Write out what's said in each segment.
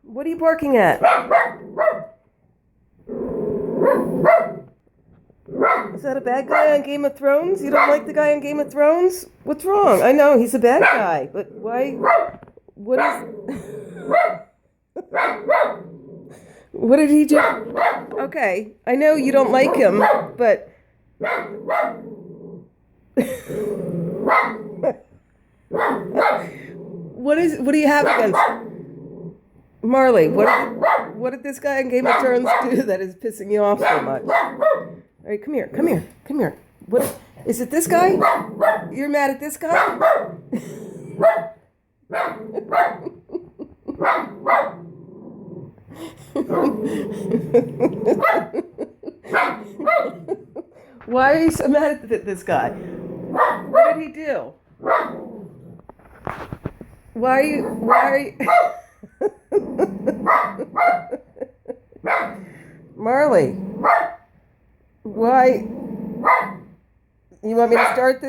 What are you barking at? Is that a bad guy on Game of Thrones? You don't like the guy on Game of Thrones? What's wrong? I know he's a bad guy, but why? What is? What did he do? Okay, I know you don't like him, but what do you have against Marley? What did this guy in Game of Thrones do that is pissing you off so much? All right, come here. What is it? This guy? You're mad at this guy? Why are you so mad at this guy? What did he do? Why are you Marley, why? You want me to start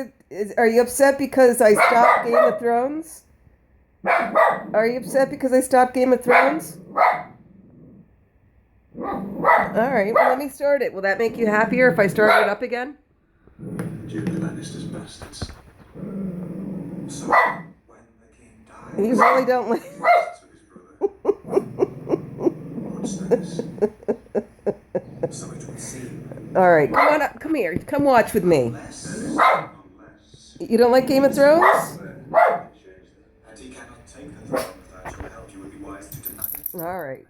are you upset because I stopped Game of Thrones? Are you upset because I stopped Game of Thrones? All right, well, let me start it. Will that make you happier if I start it up again? Julie Lannister's bastards. So, when the king died, You really don't like... What's this? So it would seem. All right, come on up. Come here. Come watch with me. Unless. You don't like Game of Thrones? And he cannot take the throne without your help. You would be wise to deny it. All right.